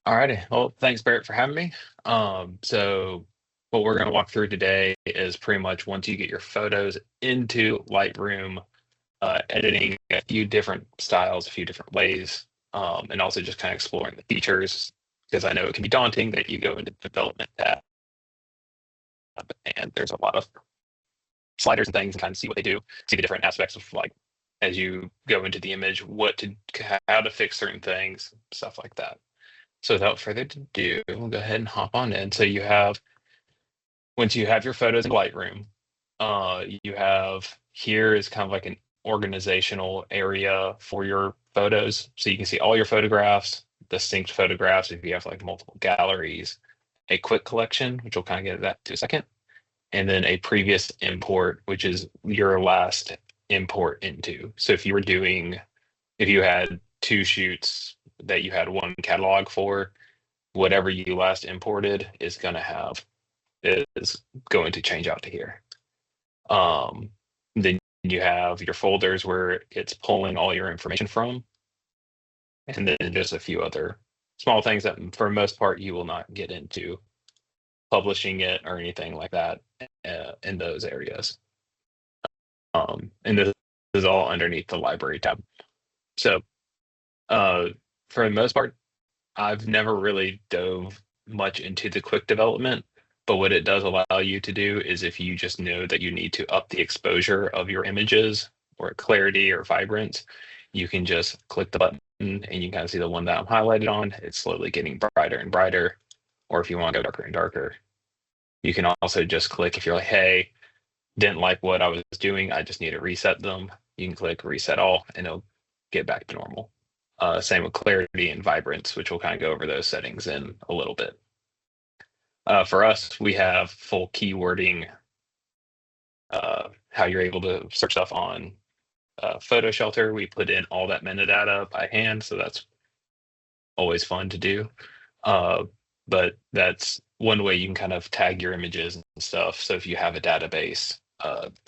Alrighty. Well, thanks, Barrett, for having me. So what we're going to walk through today is pretty much once you get your photos into Lightroom, editing a few different styles, a few different ways, and also just kind of exploring the features because I know it can be daunting that you go into the development tab and there's a lot of sliders and things and kind of see what they do, see the different aspects of like as you go into the image, how to fix certain things, stuff like that. So without further ado, we'll go ahead and hop on in. So once you have your photos in Lightroom, you have here is kind of like an organizational area for your photos. So you can see all your photographs, the synced photographs, if you have like multiple galleries, a quick collection, which we'll kind of get that to a second, and then a previous import, which is your last import into. So if you had two shoots that you had one catalog for, whatever you last imported is going to change out to here. Then you have your folders where it's pulling all your information from, and then just a few other small things that for the most part you will not get into publishing it or anything like that in those areas. And this is all underneath the library tab. So uh, for the most part, I've never really dove much into the quick development, but what it does allow you to do is if you just know that you need to up the exposure of your images or clarity or vibrance, you can just click the button and you can kind of see the one that I'm highlighted on. It's slowly getting brighter and brighter. Or if you want to go darker and darker, you can also just click if you're like, hey, didn't like what I was doing, I just need to reset them. You can click reset all and it'll get back to normal. Same with clarity and vibrance, which we'll kind of go over those settings in a little bit. For us, we have full keywording, how you're able to search stuff on Photo Shelter. We put in all that metadata by hand, so that's always fun to do. Uh, but that's one way you can kind of tag your images and stuff. So if you have a database,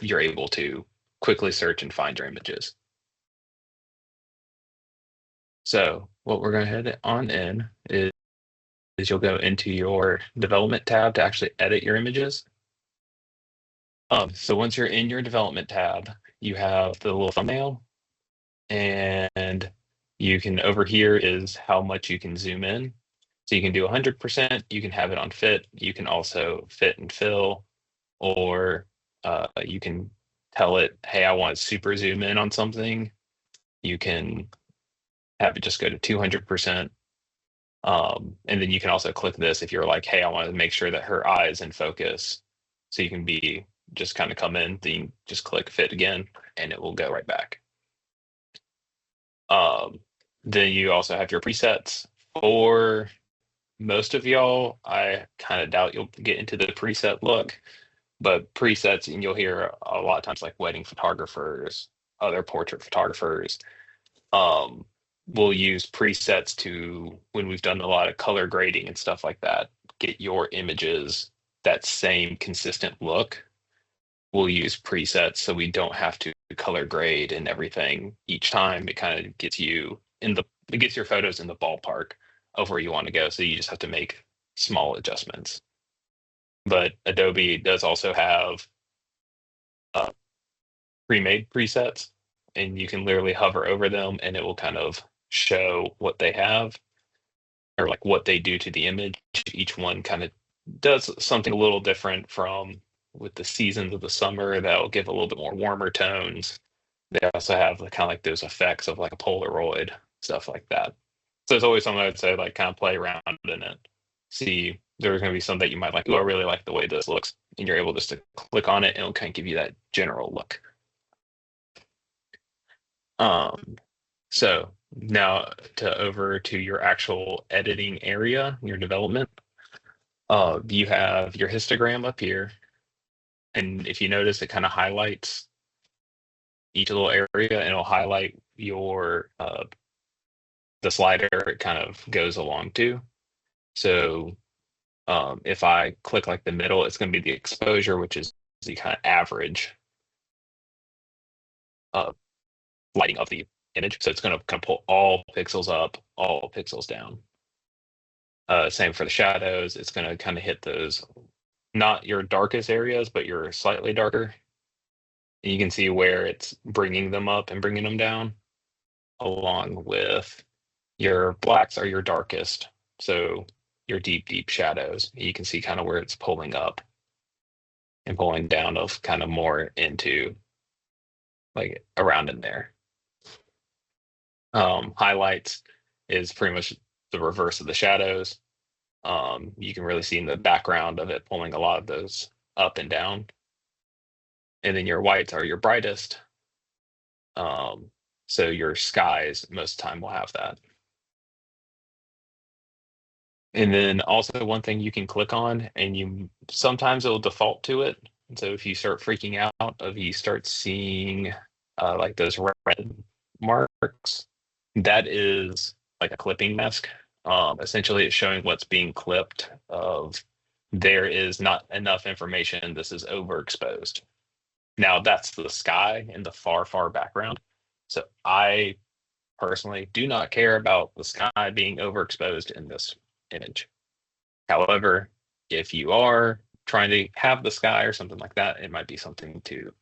you're able to quickly search and find your images. So what we're going to head on in is you'll go into your development tab to actually edit your images. So once you're in your development tab, you have the little thumbnail and you can over here is how much you can zoom in. So you can do 100%, you can have it on fit, you can also fit and fill, or you can tell it, hey, I want to super zoom in on something. You can have it just go to 200%. And then you can also click this if you're like, hey, I want to make sure that her eye is in focus. So you can be just kind of come in, then you just click fit again, and it will go right back. Um, then you also have your presets. For most of y'all, I kind of doubt you'll get into the preset look, but presets, and you'll hear a lot of times like wedding photographers, other portrait photographers, um, will use presets to, when we've done a lot of color grading and stuff like that, get your images that same consistent look. We'll use presets so we don't have to color grade and everything each time. It kind of gets you in the, it gets your photos in the ballpark of where you want to go. So you just have to make small adjustments. But Adobe does also have uh, pre-made presets, and you can literally hover over them and it will kind of show what they have or like what they do to the image. Each one kind of does something a little different from with the seasons of the summer that will give a little bit more warmer tones. They also have kind of like those effects of like a Polaroid, stuff like that. So it's always something I would say like kind of play around in it. See, there's going to be some that you might like, oh, I really like the way this looks. And you're able just to click on it and it'll kind of give you that general look. Um, so now to over to your actual editing area, your development. You have your histogram up here, and if you notice, it kind of highlights each little area, and it'll highlight your the slider it kind of goes along to. So if I click like the middle, it's going to be the exposure, which is the kind of average uh, lighting of the image. So it's going to kind of pull all pixels up, all pixels down. Same for the shadows. It's going to kind of hit those, not your darkest areas, but your slightly darker. And you can see where it's bringing them up and bringing them down, along with your blacks are your darkest. So your deep, deep shadows. You can see kind of where it's pulling up and pulling down of kind of more into like around in there. Highlights is pretty much the reverse of the shadows. You can really see in the background of it pulling a lot of those up and down. And then your whites are your brightest. So your skies most of the time will have that. And then also one thing you can click on, and you sometimes it'll default to it. And so if you start freaking out, if you start seeing like those red marks, that is like a clipping mask. Essentially, it's showing what's being clipped. Of there is not enough information. This is overexposed. Now that's the sky in the far, far background. So I personally do not care about the sky being overexposed in this image. However, if you are trying to have the sky or something like that, it might be something to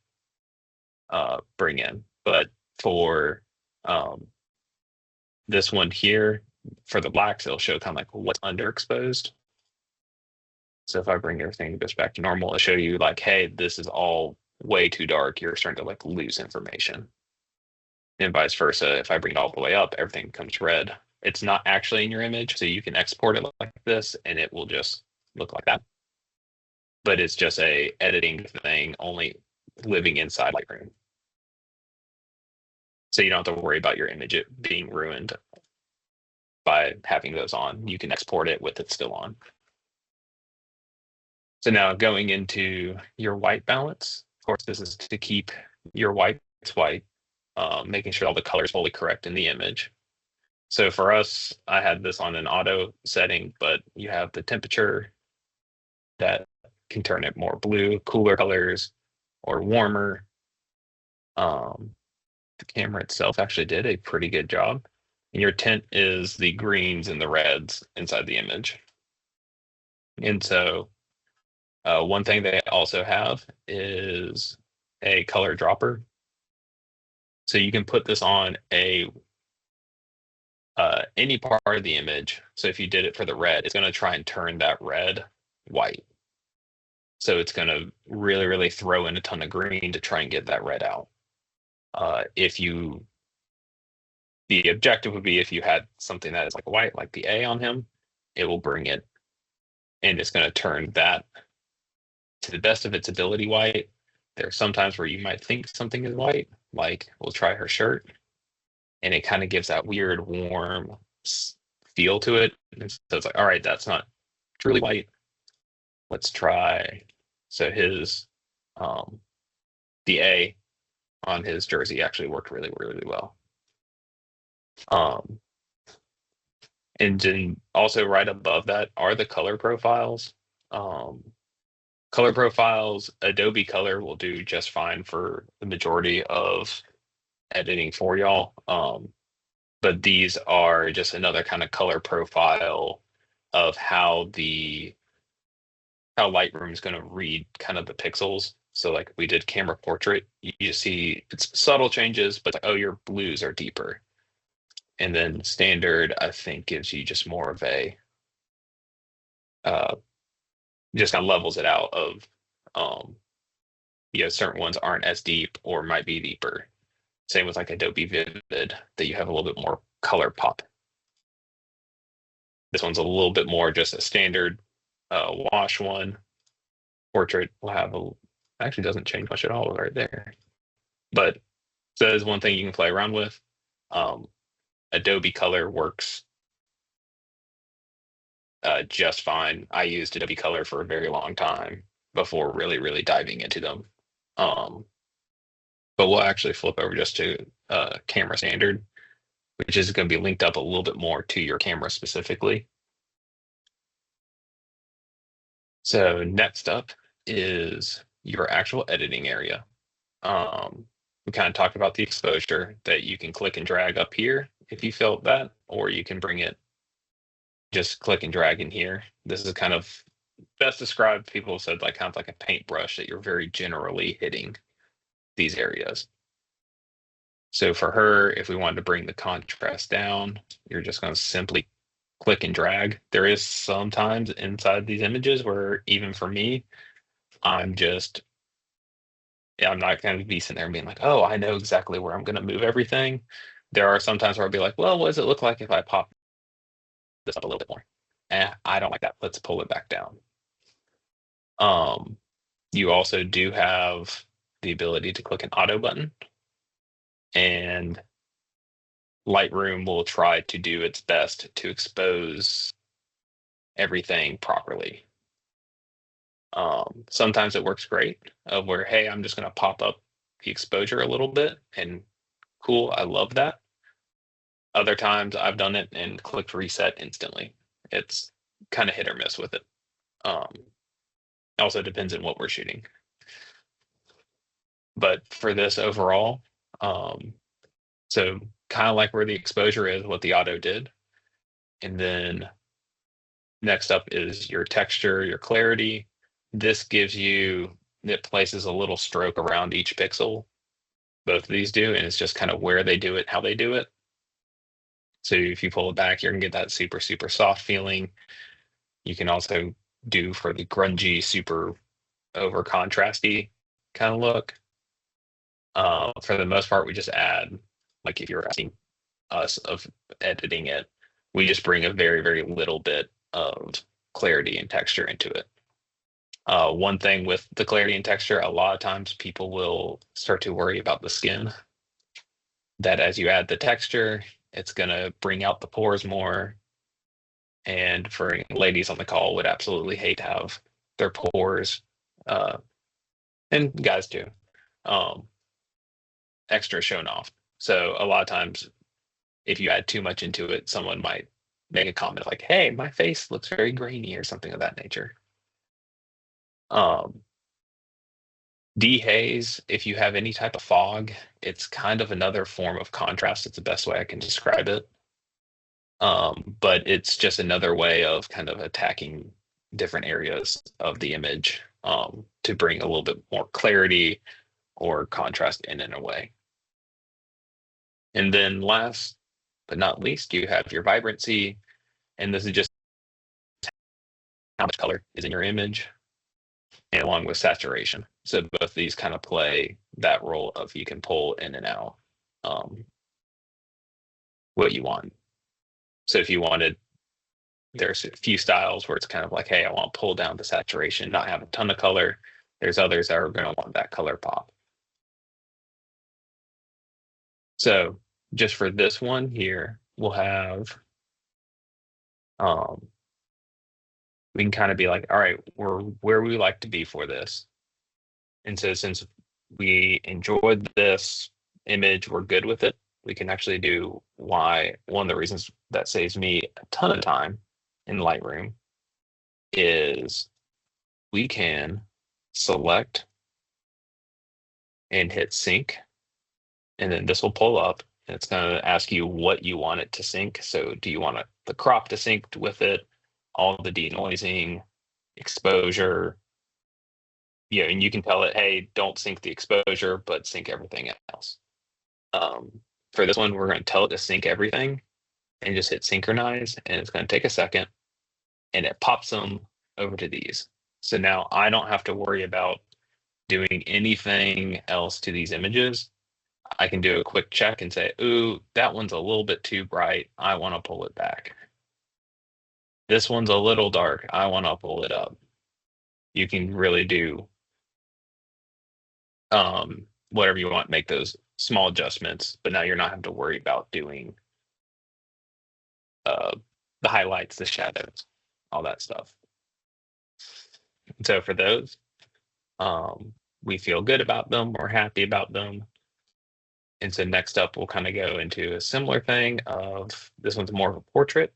bring in. But for this one here, for the blacks, it'll show kind of like what's underexposed. So if I bring everything goes back to normal, it'll show you like, hey, this is all way too dark. You're starting to like lose information. And vice versa. If I bring it all the way up, everything becomes red. It's not actually in your image, so you can export it like this and it will just look like that. But it's just a editing thing only living inside Lightroom. So you don't have to worry about your image being ruined by having those on. You can export it with it still on. So now going into your white balance, of course, this is to keep your whites white, making sure all the color is fully correct in the image. So for us, I had this on an auto setting, but you have the temperature that can turn it more blue, cooler colors, or warmer. The camera itself actually did a pretty good job. And your tint is the greens and the reds inside the image. And so one thing they also have is a color dropper. So you can put this on any part of the image. So if you did it for the red, it's going to try and turn that red white. So it's going to really, really throw in a ton of green to try and get that red out. The objective would be if you had something that is like white, like the A on him, it will bring it, and it's going to turn that to the best of its ability white. There's sometimes where you might think something is white, like we'll try her shirt, and it kind of gives that weird warm feel to it. And so it's like, all right, that's not truly white. Let's try. So his the A on his jersey actually worked really, really well. And then also right above that are the color profiles. Color profiles, Adobe Color will do just fine for the majority of editing for y'all. But these are just another kind of color profile of how Lightroom is going to read kind of the pixels. So like we did camera portrait, you see it's subtle changes, but like, oh, your blues are deeper. And then standard, I think, gives you just more of a just kind of levels it out of certain ones aren't as deep or might be deeper. Same with like Adobe Vivid, that you have a little bit more color pop. This one's a little bit more just a standard wash one. Portrait will have actually doesn't change much at all right there. But so that is one thing you can play around with. Adobe Color works just fine. I used Adobe Color for a very long time before really, really diving into them. But we'll actually flip over just to camera standard, which is going to be linked up a little bit more to your camera specifically. So next up is your actual editing area. We kind of talked about the exposure that you can click and drag up here if you felt that, or you can bring it just click and drag in here. This is kind of best described. People said like kind of like a paintbrush that you're very generally hitting these areas. So for her, if we wanted to bring the contrast down, you're just going to simply click and drag. There is sometimes inside these images where even for me, I'm just, yeah, I'm not going to be sitting there and being like, oh, I know exactly where I'm going to move everything. There are sometimes where I'll be like, well, what does it look like if I pop this up a little bit more? I don't like that. Let's pull it back down. You also do have the ability to click an auto button, and Lightroom will try to do its best to expose everything properly. Sometimes it works great of where, hey, I'm just going to pop up the exposure a little bit and cool, I love that. Other times I've done it and clicked reset instantly. It's kind of hit or miss with it. Also depends on what we're shooting. But for this overall, so kind of like where the exposure is, what the auto did. And then next up is your texture, your clarity. This gives you, it places a little stroke around each pixel. Both of these do, and it's just kind of where they do it, how they do it. So if you pull it back, you're gonna get that super, super soft feeling. You can also do for the grungy, super over contrasty kind of look. For the most part, we just add, like if you're asking us of editing it, we just bring a very, very little bit of clarity and texture into it. One thing with the clarity and texture, a lot of times people will start to worry about the skin. That as you add the texture, it's going to bring out the pores more. And for ladies on the call, would absolutely hate to have their pores, and guys too, extra shown off. So a lot of times, if you add too much into it, someone might make a comment like, "Hey, my face looks very grainy" or something of that nature. Dehaze, if you have any type of fog, it's kind of another form of contrast. It's the best way I can describe it. But it's just another way of kind of attacking different areas of the image, to bring a little bit more clarity or contrast in a way. And then last but not least, you have your vibrancy, and this is just how much color is in your image, and along with saturation. So both these kind of play that role of you can pull in and out, what you want. So if you wanted, there's a few styles where it's kind of like, hey, I want to pull down the saturation, not have a ton of color. There's others that are going to want that color pop. So just for this one here, we'll have, we can kind of be like, all right, we're where we like to be for this. And so since we enjoyed this image, we're good with it, we can actually do why one of the reasons that saves me a ton of time in Lightroom is we can select and hit sync, and then this will pull up and it's going to ask you what you want it to sync. So do you want the crop to sync with it, all the denoising, exposure, and you can tell it, hey, don't sync the exposure, but sync everything else. For this one, we're going to tell it to sync everything and just hit synchronize, and it's going to take a second, and it pops them over to these. So now I don't have to worry about doing anything else to these images. I can do a quick check and say, ooh, that one's a little bit too bright. I want to pull it back. This one's a little dark. I want to pull it up. You can really do whatever you want, make those small adjustments, but now you're not having to worry about doing the highlights, the shadows, all that stuff. So for those, we feel good about them, we're happy about them. And so next up, we'll kind of go into a similar thing of, this one's more of a portrait.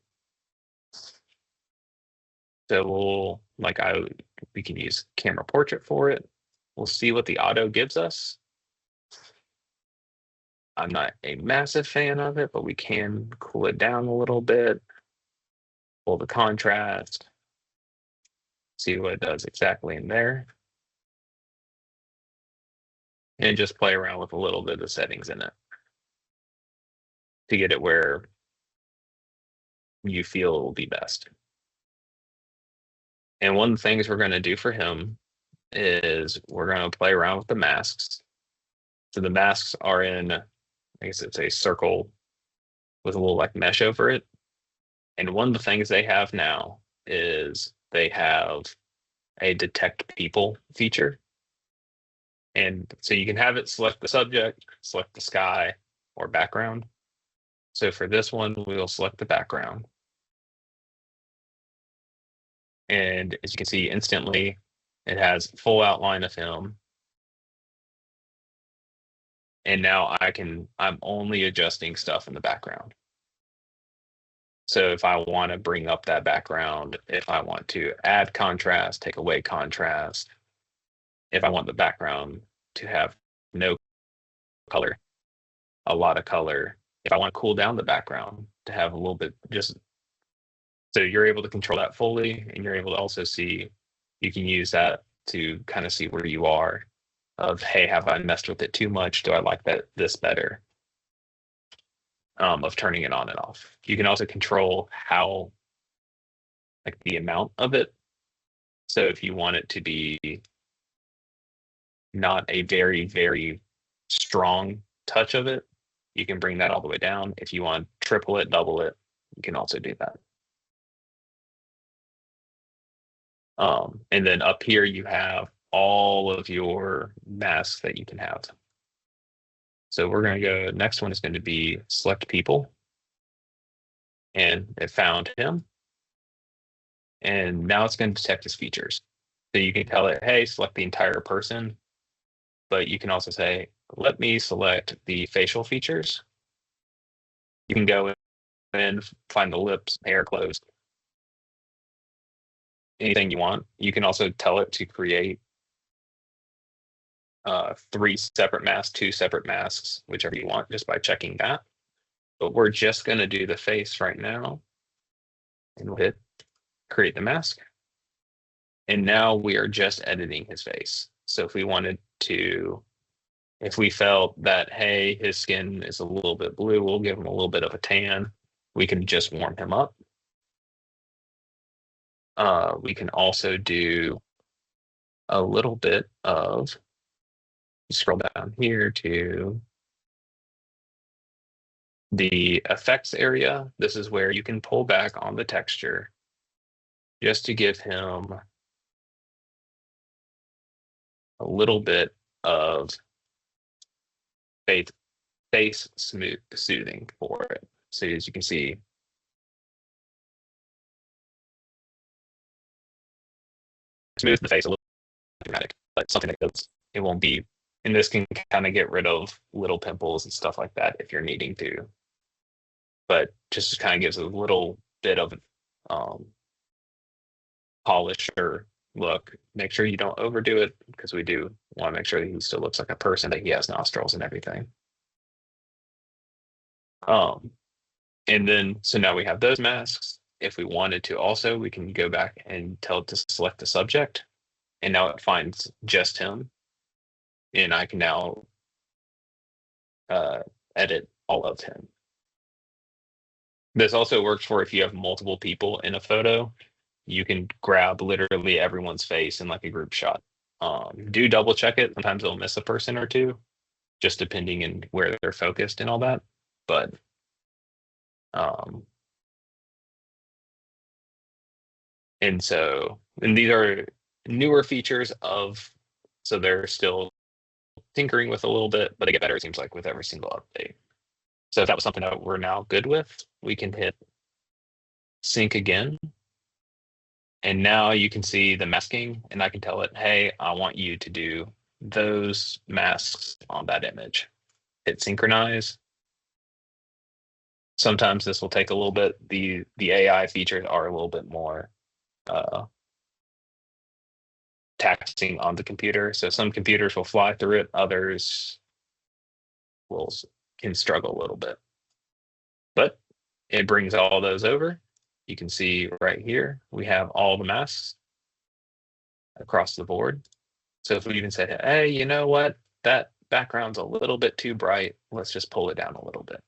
So we can use camera portrait for it. We'll see what the auto gives us. I'm not a massive fan of it, but we can cool it down a little bit. pull the contrast, see what it does exactly in there, and just play around with a little bit of settings in it to get it where you feel it will be best. And one of the things we're going to do for him is we're going to play around with the masks. So the masks are in, I guess it's a circle with a little like mesh over it. And one of the things they have now is they have a detect people feature. And so you can have it select the subject, select the sky or background. So for this one, we'll select the background. And as you can see instantly, it has full outline of him. And now I'm only adjusting stuff in the background. So if I want to bring up that background, if I want to add contrast, take away contrast, if I want the background to have no color, a lot of color, if I want to cool down the background to have a little bit, just so you're able to control that fully, and you're able to also see, you can use that to kind of see where you are of, hey, have I messed with it too much? Do I like this better? Of turning it on and off. You can also control how, like the amount of it. So if you want it to be not a very, very strong touch of it, you can bring that all the way down. If you want triple it, double it, you can also do that. And then up here, you have all of your masks that you can have. So we're going to go, next one is going to be select people. And it found him. And now it's going to detect his features. So you can tell it, hey, select the entire person. But you can also say, let me select the facial features. You can go in, find the lips, hair, clothes, anything you want. You can also tell it to create 3 separate masks, 2 separate masks, whichever you want, just by checking that. But we're just going to do the face right now. And we'll hit create the mask. And now we are just editing his face. So if we wanted to, if we felt that, hey, his skin is a little bit blue, we'll give him a little bit of a tan. We can just warm him up. We can also do a little bit of, scroll down here to the effects area. This is where you can pull back on the texture just to give him a little bit of face soothing for it. So as you can see, smooth the face a little dramatic, but something that goes, it won't be, and this can kind of get rid of little pimples and stuff like that if you're needing to. But just kind of gives a little bit of polish or look. Make sure you don't overdo it, because we do want to make sure that he still looks like a person, that he has nostrils and everything. And then, so now we have those masks. If we wanted to also, we can go back and tell it to select the subject. And now it finds just him. And I can now edit all of him. This also works for if you have multiple people in a photo. You can grab literally everyone's face in like a group shot. Do double check it. Sometimes it'll miss a person or two, just depending on where they're focused and all that. But and these are newer features of, so they're still tinkering with a little bit, but they get better, it seems like, with every single update. So if that was something that we're now good with, we can hit sync again. And now you can see the masking, and I can tell it, hey, I want you to do those masks on that image. Hit synchronize. Sometimes this will take a little bit. The AI features are a little bit more taxing on the computer. So some computers will fly through it, others can struggle a little bit. But it brings all those over. you can see right here, we have all the masks across the board. So if we even said, hey, you know what? That background's a little bit too bright. Let's just pull it down a little bit.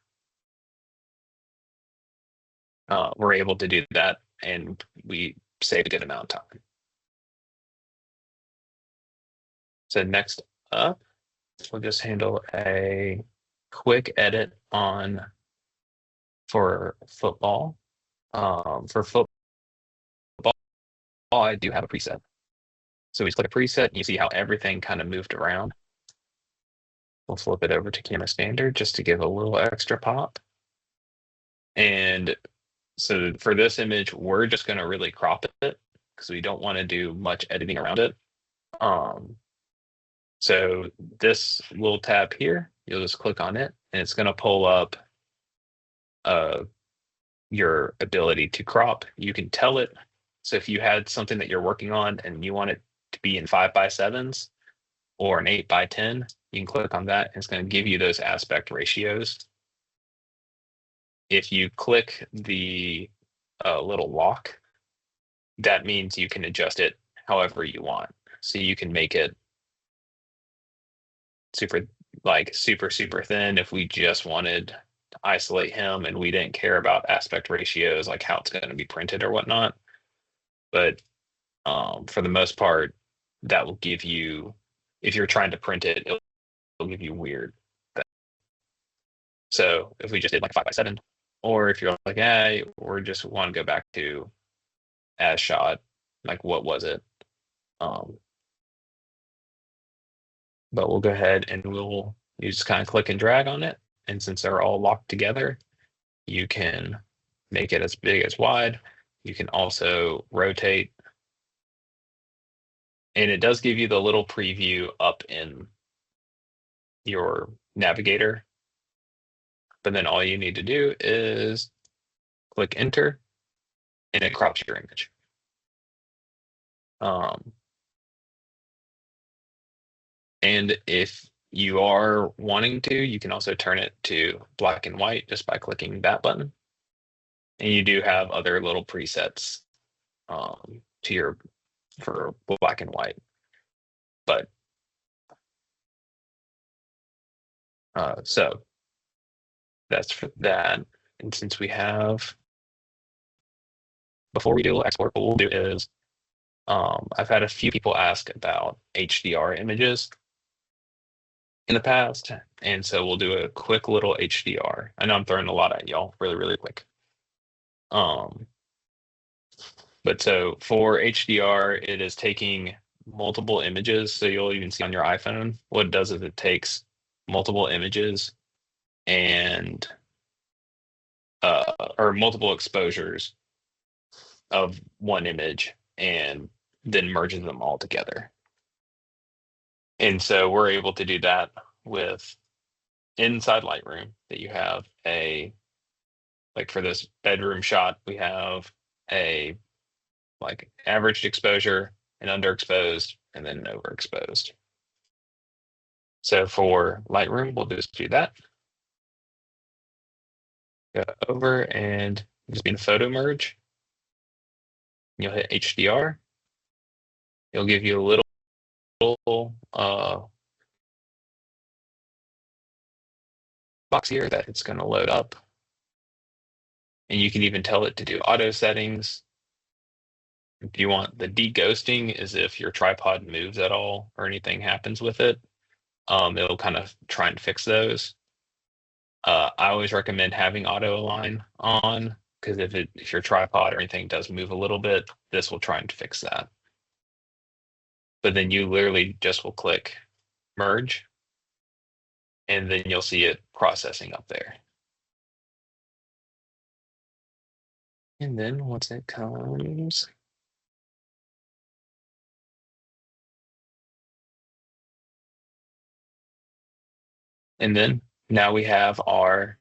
We're able to do that, and we save a good amount of time. So next up, we'll just handle a quick edit on for football. For football, I do have a preset. So we just click a preset, and you see how everything kind of moved around. We'll flip it over to camera standard just to give a little extra pop. And so for this image, we're just going to really crop it because we don't want to do much editing around it. So this little tab here, you'll just click on it, and it's going to pull up your ability to crop. You can tell it. So if you had something that you're working on and you want it to be in 5:7s or an 8:10, you can click on that, and it's going to give you those aspect ratios. If you click the little lock, that means you can adjust it however you want. So you can make it super thin if we just wanted to isolate him and we didn't care about aspect ratios, like how it's going to be printed or whatnot. But for the most part, that will give you, if you're trying to print it, it'll give you weird things. So if we just did like 5:7, or if you're like, hey, we just want to go back to as shot, like what was it? But we'll go ahead and you just kind of click and drag on it. And since they're all locked together, you can make it as big as wide. You can also rotate. And it does give you the little preview up in your navigator. But then all you need to do is click enter, and it crops your image. And if you are wanting to, you can also turn it to black and white just by clicking that button. And you do have other little presets for black and white. But so that's for that. And since we have, before we do a little export, what we'll do is I've had a few people ask about HDR images in the past. And so we'll do a quick little HDR. I know I'm throwing a lot at y'all really, really quick. But so for HDR, it is taking multiple images. So you'll even see on your iPhone, what it does is it takes multiple images and or multiple exposures of one image and then merges them all together. And so we're able to do that with inside Lightroom, that you have like for this bedroom shot, we have a like averaged exposure, and underexposed, and then an overexposed. So for Lightroom, we'll just do that. Go over and just be in photo merge. You'll hit HDR. It'll give you a little box here that it's going to load up. And you can even tell it to do auto settings. If you want the de-ghosting, is if your tripod moves at all or anything happens with it, it'll kind of try and fix those. I always recommend having auto align on, because if your tripod or anything does move a little bit, this will try and fix that. But then you literally just will click merge, and then you'll see it processing up there. And then once it comes, and then now we have our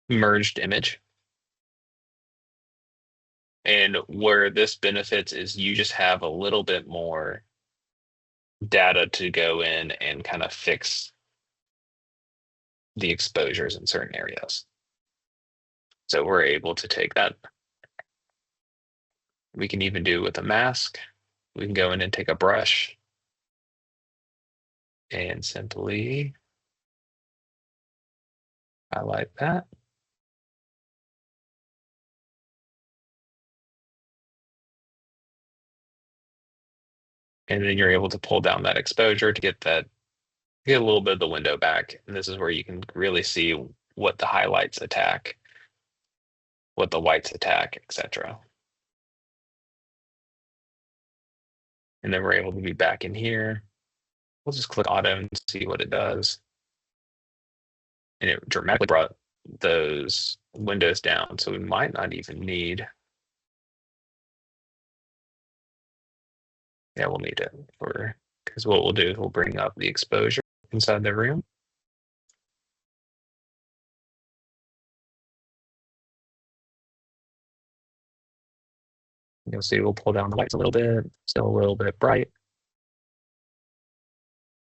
merged image. And where this benefits is you just have a little bit more data to go in and kind of fix the exposures in certain areas. So we're able to take that. We can even do with a mask. We can go in and take a brush and simply highlight that. And then you're able to pull down that exposure to get a little bit of the window back. And this is where you can really see what the highlights attack, what the whites attack, etc. And then we're able to be back in here. We'll just click auto and see what it does. And it dramatically brought those windows down. So we might not even need, yeah, we'll need it because what we'll do is we'll bring up the exposure inside the room. You'll see we'll pull down the lights a little bit, still a little bit bright.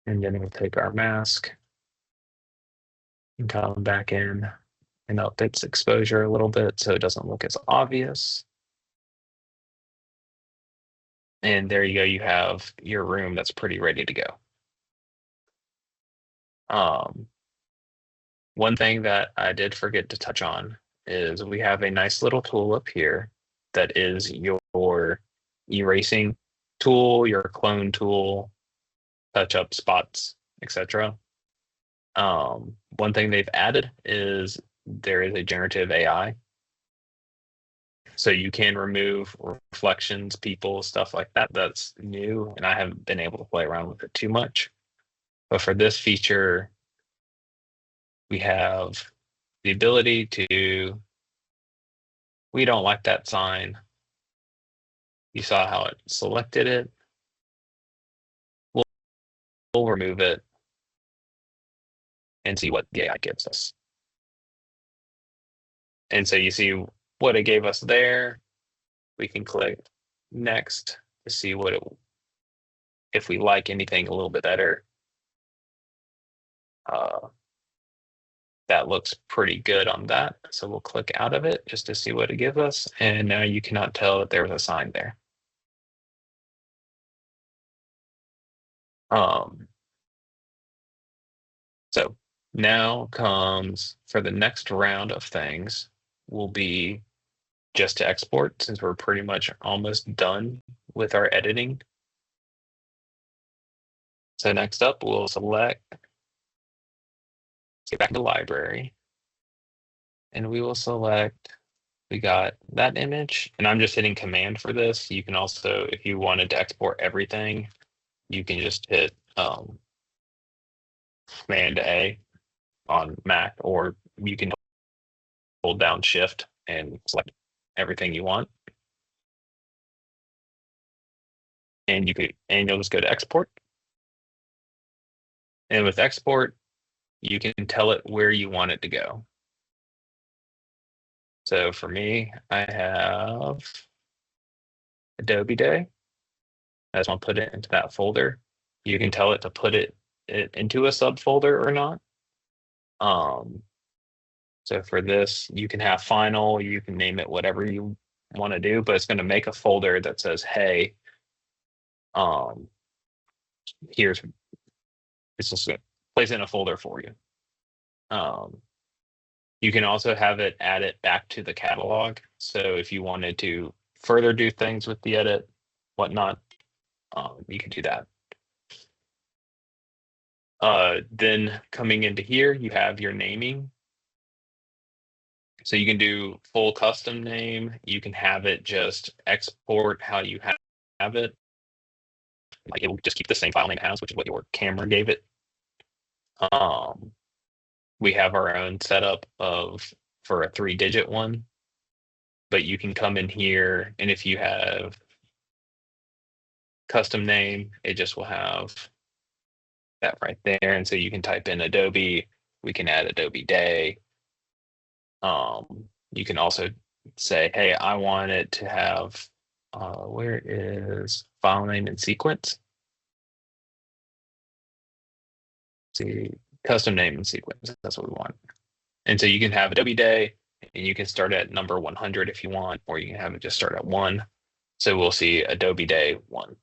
And then we'll take our mask and come back in and up its exposure a little bit so it doesn't look as obvious. And there you go, you have your room that's pretty ready to go. One thing that I did forget to touch on is we have a nice little tool up here that is your erasing tool, your clone tool, touch up spots, etc. One thing they've added is there is a generative AI. So you can remove reflections, people, stuff like that. That's new, and I haven't been able to play around with it too much. But for this feature, we have the ability to, we don't like that sign. You saw how it selected it. We'll remove it and see what the AI gives us. And so you see what it gave us there. We can click next to see what it, if we like anything a little bit better. That looks pretty good on that. So we'll click out of it just to see what it gives us. And now you cannot tell that there was a sign there. So now comes for the next round of things will be just to export, since we're pretty much almost done with our editing. So next up, we'll select, get back to library, and we will select, we got that image, and I'm just hitting command for this. You can also, if you wanted to export everything, you can just hit command A on Mac, or you can hold down shift and select everything you want. And you'll just go to export. And with export, you can tell it where you want it to go. So for me, I have Adobe Day. I just want to put it into that folder. You can tell it to put it into a subfolder or not. So for this, you can have final, you can name it whatever you want to do, but it's going to make a folder that says, hey, here's, it's just going to place in a folder for you. You can also have it add it back to the catalog. So if you wanted to further do things with the edit, whatnot, you can do that. Then coming into here, you have your naming. So you can do full custom name. You can have it just export how you have it. Like it will just keep the same file name it has, which is what your camera gave it. We have our own setup for a 3-digit one, but you can come in here, and if you have custom name, it just will have that right there. And so you can type in Adobe, we can add Adobe Day. You can also say, hey, I want it to have, where is file name and sequence? See, custom name and sequence, that's what we want. And so you can have Adobe Day, and you can start at number 100 if you want, or you can have it just start at 1. So we'll see Adobe Day 1.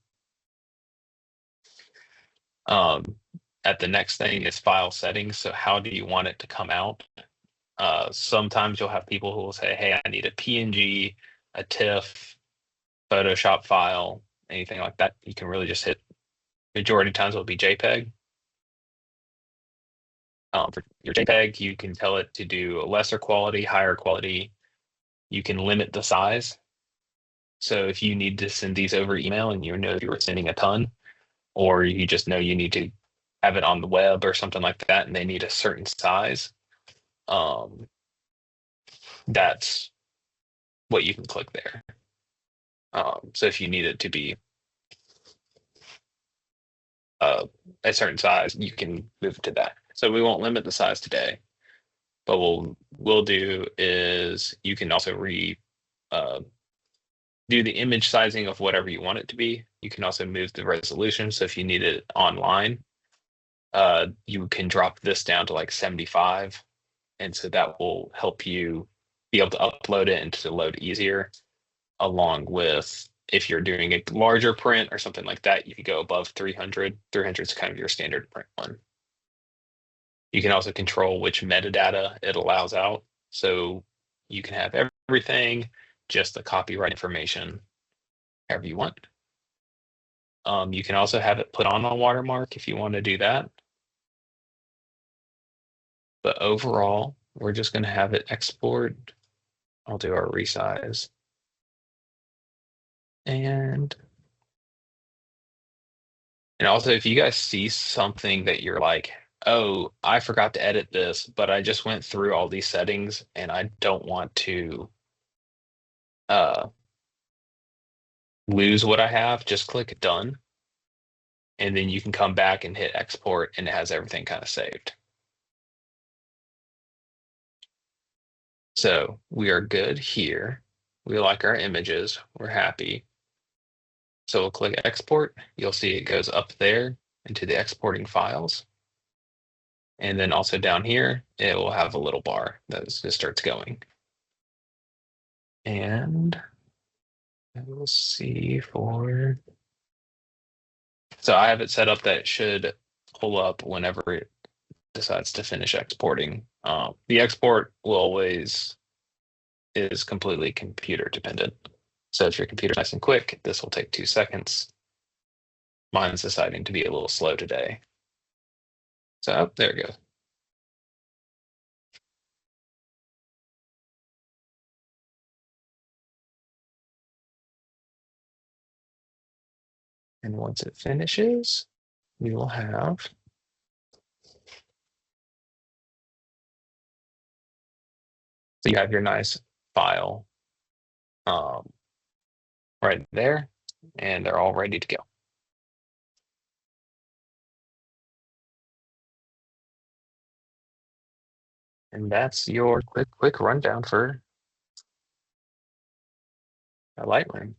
Um, at the next thing is file settings. So how do you want it to come out? Sometimes you'll have people who will say, hey, I need a PNG, a TIFF, Photoshop file, anything like that. You can really just hit, majority of times it'll be JPEG. For your JPEG, you can tell it to do a lesser quality, higher quality. You can limit the size. So if you need to send these over email and you know you were sending a ton, or you just know you need to have it on the web or something like that, and they need a certain size, um, that's what you can click there. So if you need it to be a certain size, you can move it to that. So we won't limit the size today, but we'll do is you can also uh, do the image sizing of whatever you want it to be. You can also move the resolution. So if you need it online, you can drop this down to like 75. And so that will help you be able to upload it and to load easier, along with if you're doing a larger print or something like that, you could go above 300. 300 is kind of your standard print one. You can also control which metadata it allows out. So you can have everything, just the copyright information, however you want. You can also have it put on a watermark if you want to do that. But overall, we're just going to have it export. I'll do our resize. And also, if you guys see something that you're like, oh, I forgot to edit this, but I just went through all these settings and I don't want to uh, lose what I have, just click done. And then you can come back and hit export and it has everything kind of saved. So we are good here. We like our images. We're happy. So we'll click export. You'll see it goes up there into the exporting files. And then also down here, it will have a little bar that just starts going. And we'll see for, so I have it set up that it should pull up whenever it decides to finish exporting. The export will always is completely computer dependent. So if your computer's nice and quick, this will take 2 seconds. Mine's deciding to be a little slow today. So there it goes. And once it finishes, we will have so you have your nice file right there, and they're all ready to go. And that's your quick rundown for Lightroom.